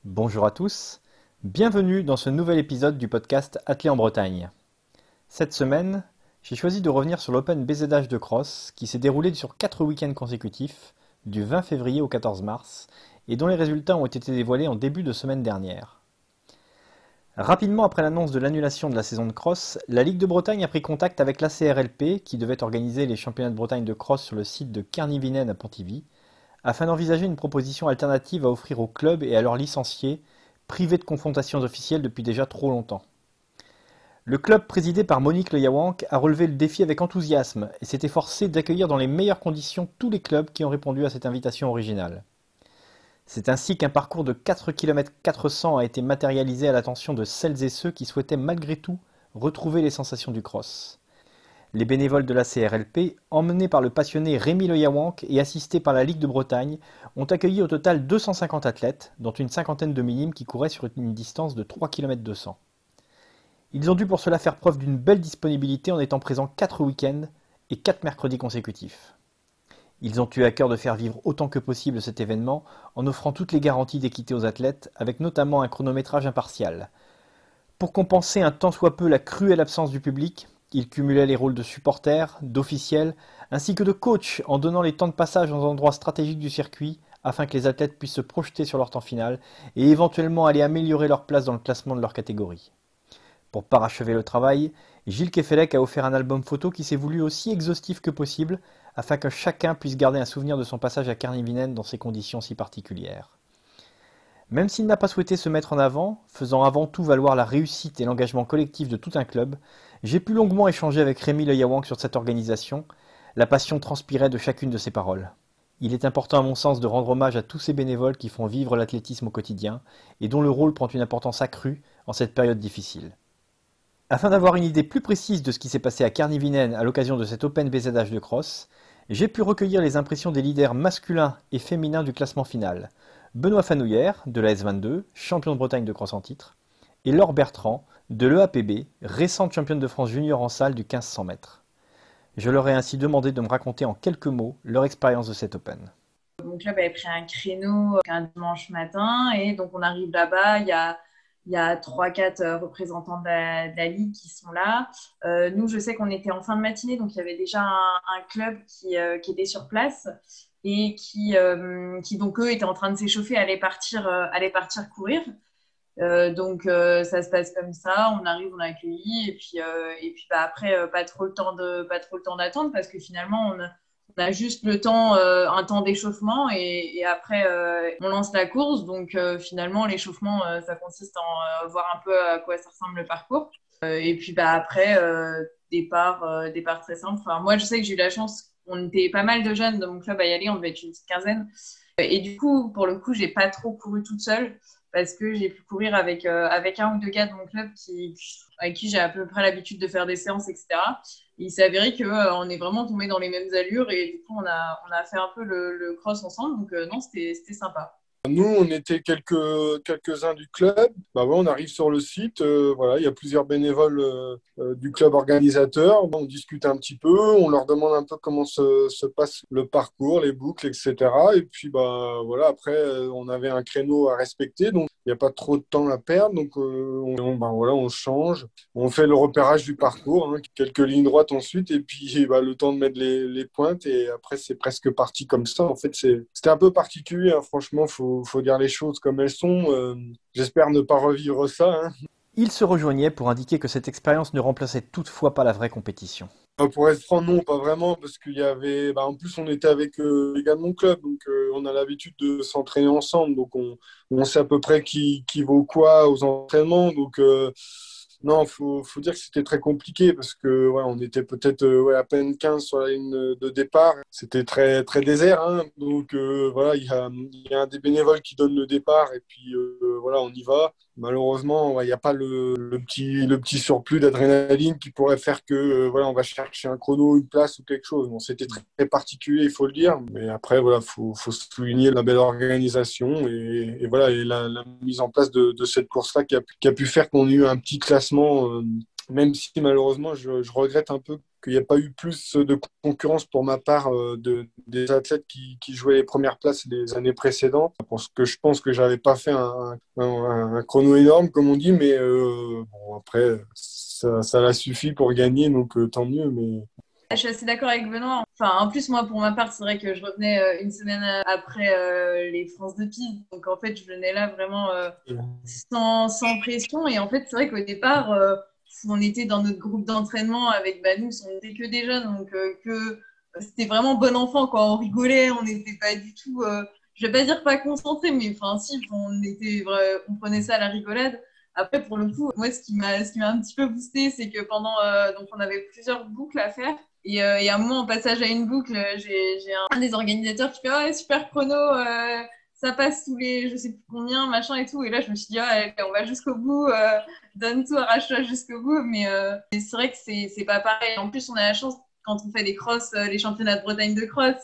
Bonjour à tous, bienvenue dans ce nouvel épisode du podcast Athlé en Bretagne. Cette semaine, j'ai choisi de revenir sur l'Open BZH de Cross qui s'est déroulé sur 4 week-ends consécutifs, du 20 février au 14 mars, et dont les résultats ont été dévoilés en début de semaine dernière. Rapidement après l'annonce de l'annulation de la saison de cross, la Ligue de Bretagne a pris contact avec l'ACRLP qui devait organiser les championnats de Bretagne de cross sur le site de Carnivinen à Pontivy, afin d'envisager une proposition alternative à offrir aux clubs et à leurs licenciés, privés de confrontations officielles depuis déjà trop longtemps. Le club présidé par Monique Le Yaouank a relevé le défi avec enthousiasme et s'est efforcé d'accueillir dans les meilleures conditions tous les clubs qui ont répondu à cette invitation originale. C'est ainsi qu'un parcours de 4 km 400 a été matérialisé à l'attention de celles et ceux qui souhaitaient malgré tout retrouver les sensations du cross. Les bénévoles de la CRLP, emmenés par le passionné Rémi Le Yaouank et assistés par la Ligue de Bretagne, ont accueilli au total 250 athlètes, dont une cinquantaine de minimes qui couraient sur une distance de 3 km 200. Ils ont dû pour cela faire preuve d'une belle disponibilité en étant présents 4 week-ends et 4 mercredis consécutifs. Ils ont eu à cœur de faire vivre autant que possible cet événement en offrant toutes les garanties d'équité aux athlètes, avec notamment un chronométrage impartial. Pour compenser un tant soit peu la cruelle absence du public, ils cumulaient les rôles de supporters, d'officiels, ainsi que de coach en donnant les temps de passage aux endroits stratégiques du circuit afin que les athlètes puissent se projeter sur leur temps final et éventuellement aller améliorer leur place dans le classement de leur catégorie. Pour parachever le travail, Gilles Kefelec a offert un album photo qui s'est voulu aussi exhaustif que possible afin que chacun puisse garder un souvenir de son passage à Carnivinen dans ces conditions si particulières. Même s'il n'a pas souhaité se mettre en avant, faisant avant tout valoir la réussite et l'engagement collectif de tout un club, j'ai pu longuement échanger avec Rémi Le Yaouank sur cette organisation. La passion transpirait de chacune de ses paroles. Il est important à mon sens de rendre hommage à tous ces bénévoles qui font vivre l'athlétisme au quotidien et dont le rôle prend une importance accrue en cette période difficile. Afin d'avoir une idée plus précise de ce qui s'est passé à Carnivinen à l'occasion de cet Open BZH de cross, j'ai pu recueillir les impressions des leaders masculins et féminins du classement final. Benoît Fanouillère, de la S22, champion de Bretagne de cross en titre, et Laure Bertrand, de l'EAPB, récente championne de France junior en salle du 1500 mètres. Je leur ai ainsi demandé de me raconter en quelques mots leur expérience de cet Open. Mon club avait pris un créneau un dimanche matin et donc on arrive là-bas, il y a 3-4 représentants de la Ligue qui sont là. Nous, je sais qu'on était en fin de matinée, donc il y avait déjà un club qui était sur place et qui donc eux étaient en train de s'échauffer, allaient partir courir. Ça se passe comme ça, on arrive, on a accueilli et puis après pas trop le temps d'attendre parce que finalement on a juste le temps, un temps d'échauffement et après on lance la course. Donc finalement l'échauffement ça consiste en voir un peu à quoi ça ressemble le parcours. Et puis après départ très simple. Enfin, moi je sais que j'ai eu la chance, on était pas mal de jeunes dans mon club à y aller, on devait être une petite quinzaine. Et du coup, pour le coup, j'ai pas trop couru toute seule parce que j'ai pu courir avec un ou deux gars de mon club avec qui j'ai à peu près l'habitude de faire des séances, etc. Et il s'est avéré qu'on est vraiment tombé dans les mêmes allures et du coup, on a fait un peu le cross ensemble. Donc, non, c'était sympa. Nous, on était quelques-uns du club. Bah ouais, on arrive sur le site. Voilà, il y a plusieurs bénévoles du club organisateur. On discute un petit peu. On leur demande un peu comment se passe le parcours, les boucles, etc. Et puis, bah, voilà, après, on avait un créneau à respecter. Donc, il n'y a pas trop de temps à perdre. Donc, bah, voilà, on change. On fait le repérage du parcours, hein, quelques lignes droites ensuite. Et puis, bah, le temps de mettre les pointes. Et après, c'est presque parti comme ça. En fait, c'était un peu particulier, hein, franchement. Faut dire les choses comme elles sont. J'espère ne pas revivre ça, hein. Ils se rejoignaient pour indiquer que cette expérience ne remplaçait toutefois pas la vraie compétition. Pour être franc, non, pas vraiment, parce qu'il y avait. Bah, en plus, on était avec les gars de mon club, donc on a l'habitude de s'entraîner ensemble, donc on sait à peu près qui vaut quoi aux entraînements. Donc, non, faut dire que c'était très compliqué, parce que ouais, on était peut-être ouais, à peine 15 sur la ligne de départ. C'était très, très désert, hein. Donc, voilà, il y a un des bénévoles qui donne le départ, et puis voilà, on y va. Malheureusement, ouais, il n'y a pas le petit surplus d'adrénaline qui pourrait faire que voilà, on va chercher un chrono, une place ou quelque chose. Bon, c'était très, très particulier, il faut le dire. Mais après, voilà, faut souligner la belle organisation et voilà, et la mise en place de cette course-là qui a pu faire qu'on ait eu un petit classement, même si malheureusement, je regrette un peu qu'il n'y a pas eu plus de concurrence pour ma part des athlètes qui jouaient les premières places les années précédentes. Parce que je pense que je n'avais pas fait un chrono énorme, comme on dit, mais bon, après, ça l'a suffi pour gagner, donc tant mieux. Mais Je suis assez d'accord avec Benoît. Enfin, en plus, moi, pour ma part, c'est vrai que je revenais une semaine après les France de piste. Donc, en fait, je venais là vraiment sans pression. Et en fait, c'est vrai qu'au départ, on était dans notre groupe d'entraînement avec nous, on n'était que des jeunes. Donc, c'était vraiment bon enfant, quoi. On rigolait, on n'était pas du tout, je vais pas dire pas concentrés, mais enfin, si, on prenait ça à la rigolade. Après, pour le coup, moi, ce qui m'a un petit peu boosté, c'est que donc on avait plusieurs boucles à faire. Et à un moment, en passage à une boucle, j'ai un des organisateurs qui fait «Ah, super chrono, ça passe tous les je sais plus combien, machin et tout». Et là, je me suis dit «Ah, allez, on va jusqu'au bout, donne tout, arrache-toi jusqu'au bout». Mais c'est vrai que c'est pas pareil. En plus, on a la chance, quand on fait des crosses, les championnats de Bretagne de cross,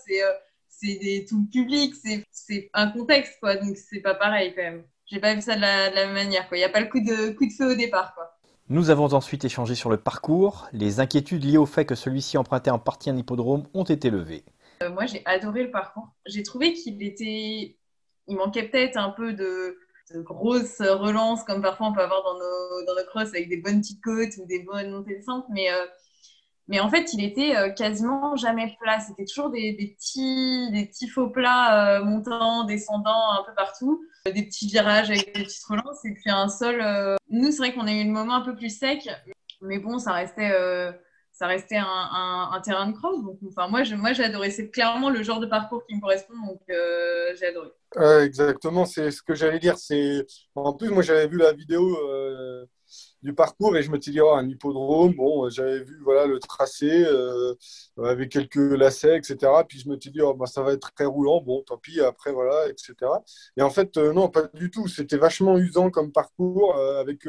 c'est tout le public, c'est un contexte, quoi. Donc, c'est pas pareil quand même. J'ai pas vu ça de la même manière, quoi. Il n'y a pas le coup de feu au départ, quoi. Nous avons ensuite échangé sur le parcours. Les inquiétudes liées au fait que celui-ci empruntait en partie un hippodrome ont été levées. Moi, j'ai adoré le parcours. J'ai trouvé il manquait peut-être un peu de grosses relances, comme parfois on peut avoir dans nos crosses avec des bonnes petites côtes ou des bonnes montées descentes. Mais en fait, il était quasiment jamais plat. C'était toujours des petits faux plats montants, descendants, un peu partout. Des petits virages avec des petites relances. Et puis un sol. Nous, c'est vrai qu'on a eu le moment un peu plus sec. Mais bon, ça restait un terrain de cross. Donc, enfin, moi, j'ai adoré. C'est clairement le genre de parcours qui me correspond. Donc, j'ai adoré. exactement, c'est ce que j'allais dire. En plus, moi, j'avais vu la vidéo du parcours et je me suis dit, oh, un hippodrome. Bon, j'avais vu voilà, le tracé avec quelques lacets, etc. Puis je me suis dit, oh, bah, ça va être très roulant. Bon, tant pis, après, voilà, etc. Et en fait, non, pas du tout. C'était vachement usant comme parcours avec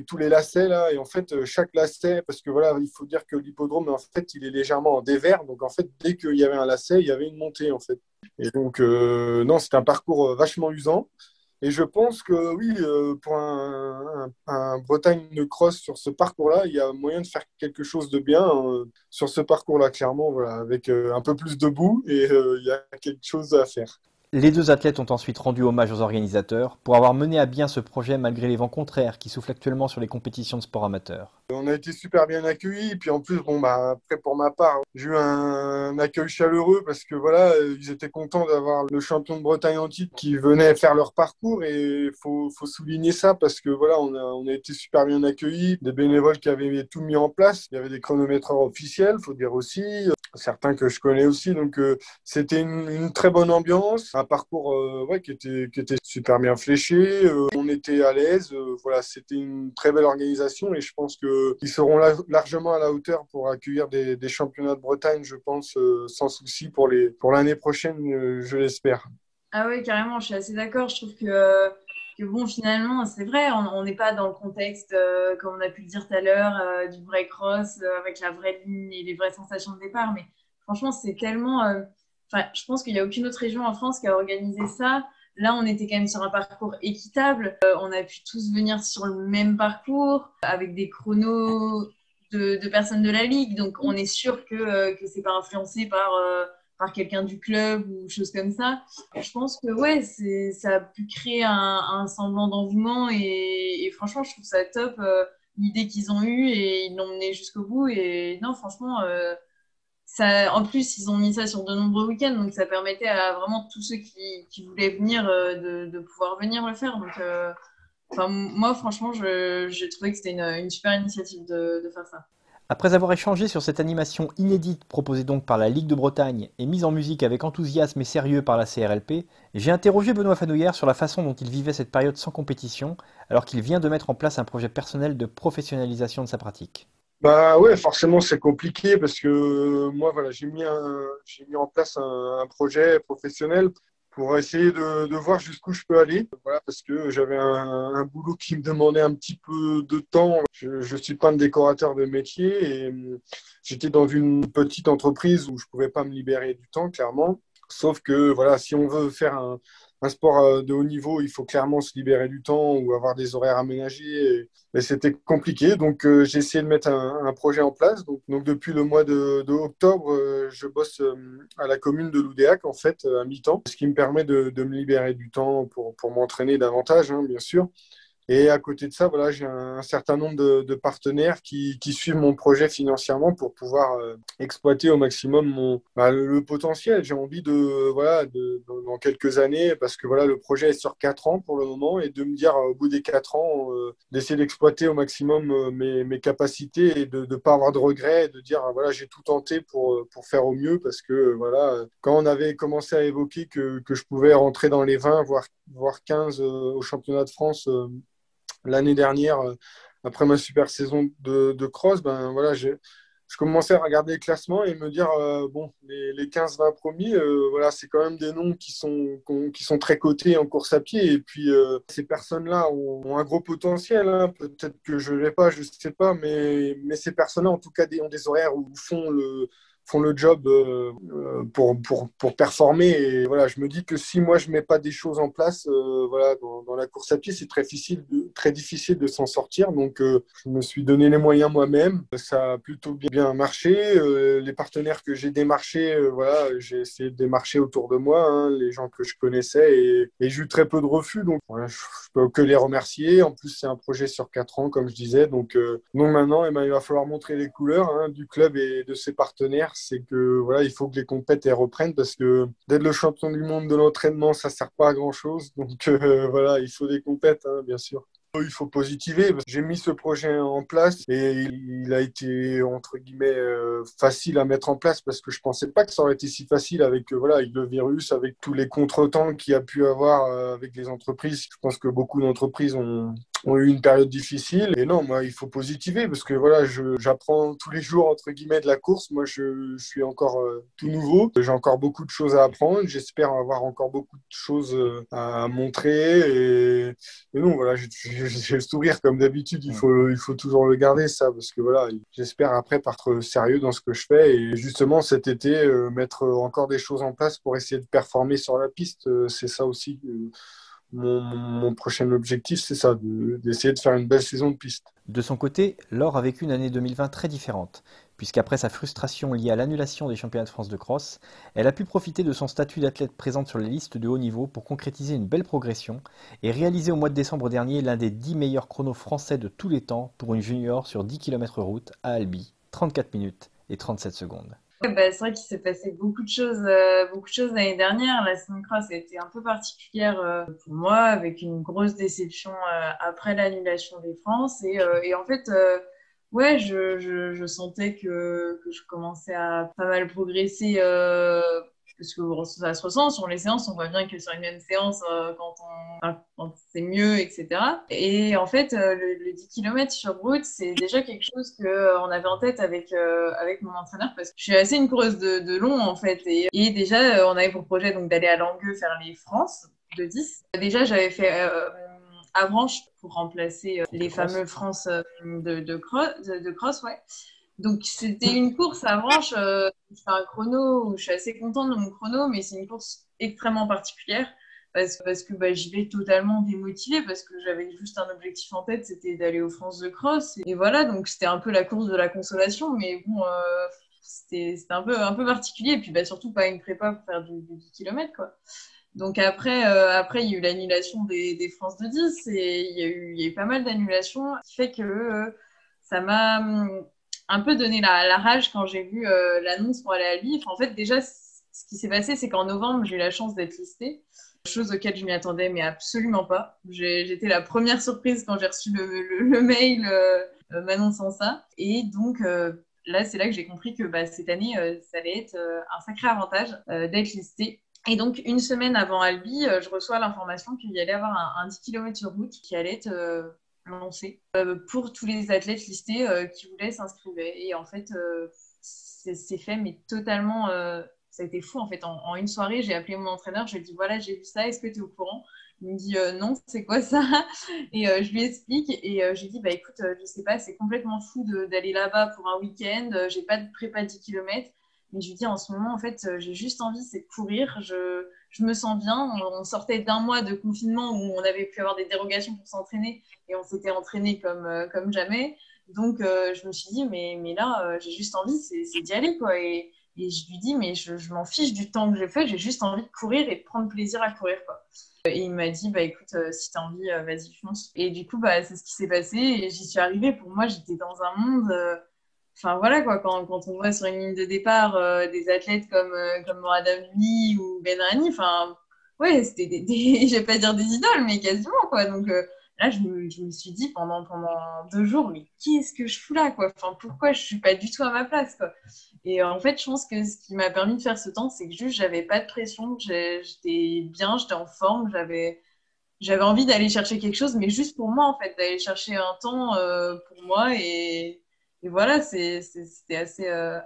tous les lacets là. Et en fait, chaque lacet, parce que voilà, il faut dire que l'hippodrome, en fait, il est légèrement en dévers. Donc, en fait, dès qu'il y avait un lacet, il y avait une montée, en fait. Et donc, non, c'était un parcours vachement usant. Et je pense que oui, pour un Bretagne de cross sur ce parcours-là, il y a moyen de faire quelque chose de bien sur ce parcours-là, clairement, voilà, avec un peu plus de boue et il y a quelque chose à faire. Les deux athlètes ont ensuite rendu hommage aux organisateurs pour avoir mené à bien ce projet malgré les vents contraires qui soufflent actuellement sur les compétitions de sport amateur. On a été super bien accueillis, puis en plus, bon, bah, après pour ma part, j'ai eu un accueil chaleureux parce que voilà, ils étaient contents d'avoir le champion de Bretagne en titre qui venait faire leur parcours et faut souligner ça parce que voilà, on a été super bien accueillis, des bénévoles qui avaient tout mis en place, il y avait des chronométreurs officiels, faut dire aussi, certains que je connais aussi, donc c'était une très bonne ambiance, un parcours ouais, qui était super bien fléché, on était à l'aise, voilà, c'était une très belle organisation et je pense qu'ils seront largement à la hauteur pour accueillir des championnats de Bretagne, je pense, sans souci pour l'année prochaine, je l'espère. Ah oui, carrément, je suis assez d'accord. Je trouve que bon, finalement, c'est vrai, on n'est pas dans le contexte, comme on a pu le dire tout à l'heure, du vrai cross, avec la vraie ligne et les vraies sensations de départ. Mais franchement, c'est tellement. Enfin, je pense qu'il n'y a aucune autre région en France qui a organisé ça. Là, on était quand même sur un parcours équitable. On a pu tous venir sur le même parcours, avec des chronos de personnes de la Ligue. Donc, on est sûr que c'est pas influencé par quelqu'un du club ou choses comme ça. Je pense que ouais, ça a pu créer un semblant d'engouement et franchement, je trouve ça top l'idée qu'ils ont eue et ils l'ont mené jusqu'au bout. Et non, franchement, en plus, ils ont mis ça sur de nombreux week-ends, donc ça permettait à vraiment tous ceux qui voulaient venir de pouvoir venir le faire. Donc, moi, franchement, j'ai trouvé que c'était une super initiative de faire ça. Après avoir échangé sur cette animation inédite proposée donc par la Ligue de Bretagne et mise en musique avec enthousiasme et sérieux par la CRLP, j'ai interrogé Benoît Fanouillère sur la façon dont il vivait cette période sans compétition, alors qu'il vient de mettre en place un projet personnel de professionnalisation de sa pratique. Bah ouais, forcément c'est compliqué parce que moi voilà, j'ai mis en place un projet professionnel pour essayer de voir jusqu'où je peux aller. Voilà, parce que j'avais un boulot qui me demandait un petit peu de temps. Je suis pas un décorateur de métier et j'étais dans une petite entreprise où je pouvais pas me libérer du temps, clairement. Sauf que voilà, si on veut faire un sport de haut niveau, il faut clairement se libérer du temps ou avoir des horaires aménagés. Et c'était compliqué. Donc, j'ai essayé de mettre un projet en place. Donc depuis le mois de octobre, je bosse à la commune de Loudéac, en fait, à mi-temps, ce qui me permet de me libérer du temps pour m'entraîner davantage, hein, bien sûr. Et à côté de ça, voilà, j'ai un certain nombre de partenaires qui suivent mon projet financièrement pour pouvoir exploiter au maximum le potentiel. J'ai envie dans quelques années, parce que voilà, le projet est sur 4 ans pour le moment, et de me dire au bout des 4 ans, d'essayer d'exploiter au maximum mes capacités et de ne pas avoir de regrets, et de dire voilà, j'ai tout tenté pour faire au mieux, parce que voilà, quand on avait commencé à évoquer que je pouvais rentrer dans les 20, voire 15 au championnat de France l'année dernière, après ma super saison de cross, ben voilà, je commençais à regarder le classement et me dire bon, les 15-20 premiers, voilà, c'est quand même des noms qui sont très cotés en course à pied. Et puis ces personnes-là ont un gros potentiel, hein. Peut-être que je ne l'ai pas, je ne sais pas, mais ces personnes-là, en tout cas, ont des horaires où font le job pour performer. Et voilà, je me dis que si moi, je ne mets pas des choses en place voilà, dans la course à pied, c'est très difficile de s'en sortir. Donc, je me suis donné les moyens moi-même. Ça a plutôt bien marché. Les partenaires que j'ai démarchés, voilà, j'ai essayé de démarcher autour de moi, hein, les gens que je connaissais, et j'ai eu très peu de refus. Donc, voilà, je ne peux que les remercier. En plus, c'est un projet sur 4 ans, comme je disais. Donc maintenant, eh ben, il va falloir montrer les couleurs, hein, du club et de ses partenaires. C'est que voilà, il faut que les compètes elles reprennent, parce que d'être le champion du monde de l'entraînement, ça ne sert pas à grand-chose. Donc voilà, il faut des compètes, hein, bien sûr. Il faut positiver, parce que j'ai mis ce projet en place et il a été, entre guillemets, facile à mettre en place, parce que je pensais pas que ça aurait été si facile avec, voilà, avec le virus, avec tous les contretemps qu'il y a pu avoir avec les entreprises. Je pense que beaucoup d'entreprises ont eu une période difficile. Et non, moi, il faut positiver, parce que voilà, j'apprends tous les jours, entre guillemets, de la course. Moi, je suis encore tout nouveau. J'ai encore beaucoup de choses à apprendre. J'espère avoir encore beaucoup de choses à montrer. Et non, voilà, j'ai le sourire comme d'habitude. Il faut toujours le garder, ça, parce que voilà, j'espère après être sérieux dans ce que je fais. Et justement, cet été, mettre encore des choses en place pour essayer de performer sur la piste. C'est ça aussi. Mon prochain objectif, c'est ça, d'essayer de faire une belle saison de piste. De son côté, Laure a vécu une année 2020 très différente, puisqu'après sa frustration liée à l'annulation des championnats de France de cross, elle a pu profiter de son statut d'athlète présente sur les listes de haut niveau pour concrétiser une belle progression et réaliser au mois de décembre dernier l'un des 10 meilleurs chronos français de tous les temps pour une junior sur 10 km route à Albi, 34 minutes et 37 secondes. Ouais, bah, c'est vrai qu'il s'est passé beaucoup de choses l'année dernière. La saison cross a été un peu particulière pour moi, avec une grosse déception après l'annulation des France. Et en fait, ouais, je sentais que je commençais à pas mal progresser, parce que bon, ça se ressent sur les séances. On voit bien que sur une même séance, quand c'est mieux, etc. Et en fait, le 10 km sur route, c'est déjà quelque chose qu'on avait en tête avec mon entraîneur, parce que je suis assez une coureuse de long, en fait. Et déjà, on avait pour projet donc, d'aller à Langueux faire les France de 10. Déjà, j'avais fait Avranches pour remplacer les fameux France de cross, ouais. Donc, c'était une course à Avranches. Je fais un chrono où je suis assez contente de mon chrono, mais c'est une course extrêmement particulière, parce que bah, j'y vais totalement démotivée, parce que j'avais juste un objectif en tête, c'était d'aller aux France de cross. Et voilà, donc c'était un peu la course de la consolation, mais bon, c'était un peu particulier. Et puis bah, surtout pas une prépa pour faire du 10 km, quoi. Donc après, il y a eu l'annulation des France de 10, et il y a eu pas mal d'annulations, ce qui fait que ça m'a un peu donné la rage quand j'ai vu l'annonce pour aller à Lille. Enfin, en fait, déjà, ce qui s'est passé, c'est qu'en novembre, j'ai eu la chance d'être listée, chose auquel je m'y attendais, mais absolument pas. J'étais la première surprise quand j'ai reçu le mail m'annonçant ça. Et donc, là, c'est là que j'ai compris que bah, cette année, ça allait être un sacré avantage d'être listée. Et donc, une semaine avant Albi, je reçois l'information qu'il y allait avoir un 10 km sur route qui allait être lancé pour tous les athlètes listés qui voulaient s'inscrire. Et en fait, c'est fait, mais totalement... ça a été fou, en fait. En une soirée, j'ai appelé mon entraîneur, je lui ai dit, voilà, j'ai vu ça, est-ce que tu es au courant? Il me dit, non, c'est quoi ça? Et je lui explique, et je lui dis, bah écoute, je sais pas, c'est complètement fou d'aller là-bas pour un week-end, j'ai pas de prépa 10 km. Mais je lui dis, en ce moment, en fait, j'ai juste envie, c'est de courir. je me sens bien. On sortait d'un mois de confinement où on avait pu avoir des dérogations pour s'entraîner et on s'était entraîné comme jamais. Donc, je me suis dit, mais là, j'ai juste envie, c'est d'y aller, quoi. Et je lui dis, mais je m'en fiche du temps que j'ai fait, j'ai juste envie de courir et de prendre plaisir à courir, quoi. Et il m'a dit, bah écoute, si t'as envie, vas-y, fonce. Et du coup, bah, c'est ce qui s'est passé et j'y suis arrivée. Pour moi, j'étais dans un monde. Enfin, voilà, quoi, quand on voit sur une ligne de départ des athlètes comme Morad Abdouni ou Ben Rani, enfin, ouais, c'était je vais pas dire des idoles, mais quasiment, quoi. Donc là, je me suis dit pendant 2 jours, mais qu'est-ce que je fous là, quoi? Enfin, pourquoi je suis pas du tout à ma place, quoi? Et en fait, je pense que ce qui m'a permis de faire ce temps, c'est que juste, j'avais pas de pression, j'étais bien, j'étais en forme, j'avais envie d'aller chercher quelque chose, mais juste pour moi, en fait, d'aller chercher un temps pour moi. Et voilà, c'était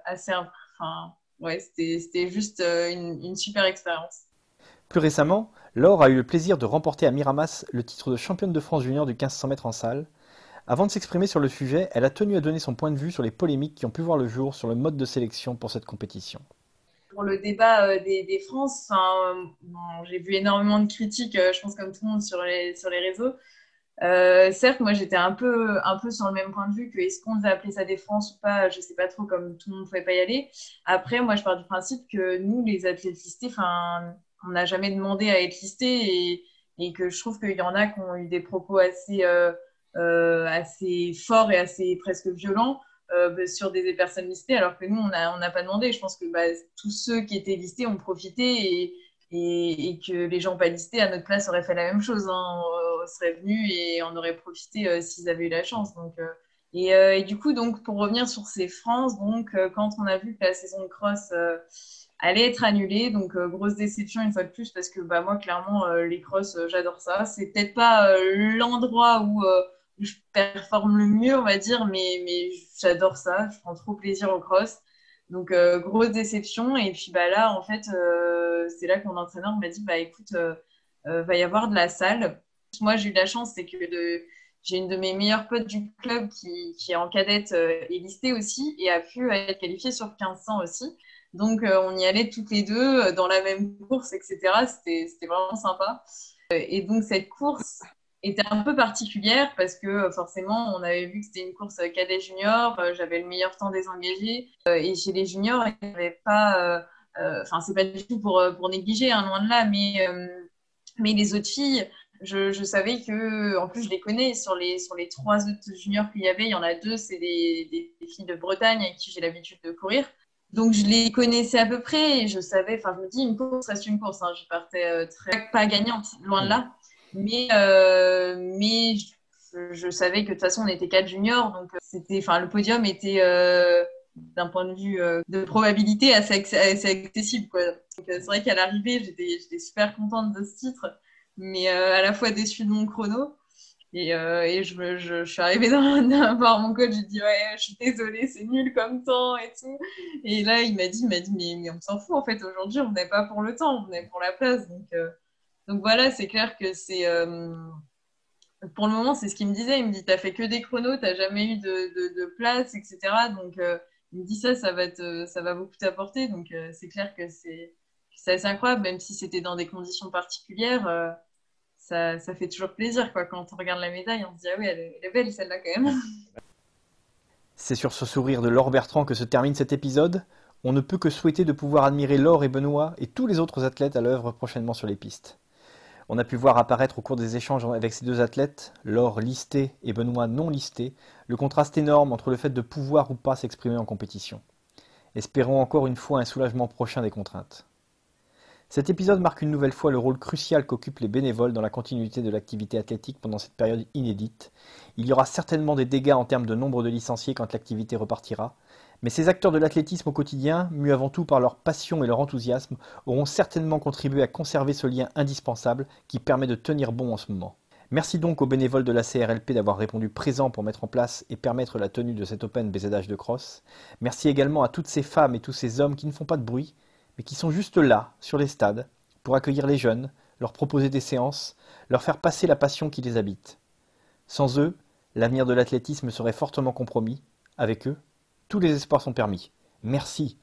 enfin, ouais, c'était juste une super expérience. Plus récemment, Laure a eu le plaisir de remporter à Miramas le titre de championne de France junior du 1500 mètres en salle. Avant de s'exprimer sur le sujet, elle a tenu à donner son point de vue sur les polémiques qui ont pu voir le jour sur le mode de sélection pour cette compétition. Pour le débat des France, bon, j'ai vu énormément de critiques, je pense comme tout le monde sur les réseaux. Certes, moi j'étais un peu sur le même point de vue que est-ce qu'on devait appeler ça des France ou pas, je sais pas trop, comme tout le monde ne pouvait pas y aller. Après, moi je pars du principe que nous, les athlètes listés, on n'a jamais demandé à être listés et que je trouve qu'il y en a qui ont eu des propos assez forts et assez presque violents sur des personnes listées, alors que nous on n'a pas demandé. Je pense que bah, tous ceux qui étaient listés ont profité et que les gens pas listés à notre place auraient fait la même chose, hein. On serait venus et on aurait profité s'ils avaient eu la chance. Donc, et du coup, donc, pour revenir sur ces France, donc, quand on a vu que la saison de cross allait être annulée, donc grosse déception une fois de plus, parce que bah, moi, clairement, les crosses, j'adore ça. C'est peut-être pas l'endroit où je performe le mieux, on va dire, mais j'adore ça. Je prends trop plaisir au cross. Donc, grosse déception. Et puis bah, là, en fait, c'est là que mon entraîneur m'a dit, bah, écoute, va y avoir de la salle. Moi, j'ai eu de la chance, c'est que j'ai une de mes meilleures potes du club qui est en cadette est listée aussi et a pu être qualifiée sur 1500 aussi. Donc, on y allait toutes les deux dans la même course, etc. C'était vraiment sympa. Et donc, cette course était un peu particulière parce que forcément, on avait vu que c'était une course cadet junior. J'avais le meilleur temps des engagés. Et chez les juniors, il n'y avait pas. Enfin, c'est pas du tout pour négliger, hein, loin de là, mais les autres filles, je savais que, en plus, je les connais sur les 3 autres juniors qu'il y avait. Il y en a 2, c'est des filles de Bretagne avec qui j'ai l'habitude de courir. Donc, je les connaissais à peu près et je savais, enfin, je me dis, une course reste une course, hein. Je partais pas gagnante, loin de là. Mais je savais que de toute façon, on était 4 juniors. Donc, enfin, le podium était, d'un point de vue de probabilité, assez accessible, quoi. Donc, c'est vrai qu'à l'arrivée, j'étais super contente de ce titre, mais à la fois déçue de mon chrono. Et je suis arrivée voir mon coach, j'ai dit ouais, je suis désolée, c'est nul comme temps et tout. Et là, il m'a dit mais on s'en fout en fait, aujourd'hui, on n'est pas pour le temps, on est pour la place. Donc voilà, c'est clair que pour le moment, c'est ce qu'il me disait. Il me dit, t'as fait que des chronos, t'as jamais eu de place, etc. Donc, il me dit ça va beaucoup t'apporter. Donc, c'est clair que c'est assez incroyable, même si c'était dans des conditions particulières. Ça fait toujours plaisir, quoi. Quand on regarde la médaille, on se dit, ah oui, elle est belle celle-là quand même. C'est sur ce sourire de Laure Bertrand que se termine cet épisode. On ne peut que souhaiter de pouvoir admirer Laure et Benoît et tous les autres athlètes à l'œuvre prochainement sur les pistes. On a pu voir apparaître au cours des échanges avec ces deux athlètes, Laure listée et Benoît non listé, le contraste énorme entre le fait de pouvoir ou pas s'exprimer en compétition. Espérons encore une fois un soulagement prochain des contraintes. Cet épisode marque une nouvelle fois le rôle crucial qu'occupent les bénévoles dans la continuité de l'activité athlétique pendant cette période inédite. Il y aura certainement des dégâts en termes de nombre de licenciés quand l'activité repartira, mais ces acteurs de l'athlétisme au quotidien, mus avant tout par leur passion et leur enthousiasme, auront certainement contribué à conserver ce lien indispensable qui permet de tenir bon en ce moment. Merci donc aux bénévoles de la CRLP d'avoir répondu présent pour mettre en place et permettre la tenue de cet Open BZH de cross. Merci également à toutes ces femmes et tous ces hommes qui ne font pas de bruit, mais qui sont juste là, sur les stades, pour accueillir les jeunes, leur proposer des séances, leur faire passer la passion qui les habite. Sans eux, l'avenir de l'athlétisme serait fortement compromis. Avec eux, tous les espoirs sont permis. Merci.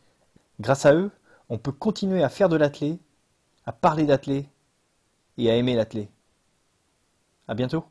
Grâce à eux, on peut continuer à faire de l'athlé à parler d'athlé et à aimer l'athlé. À bientôt.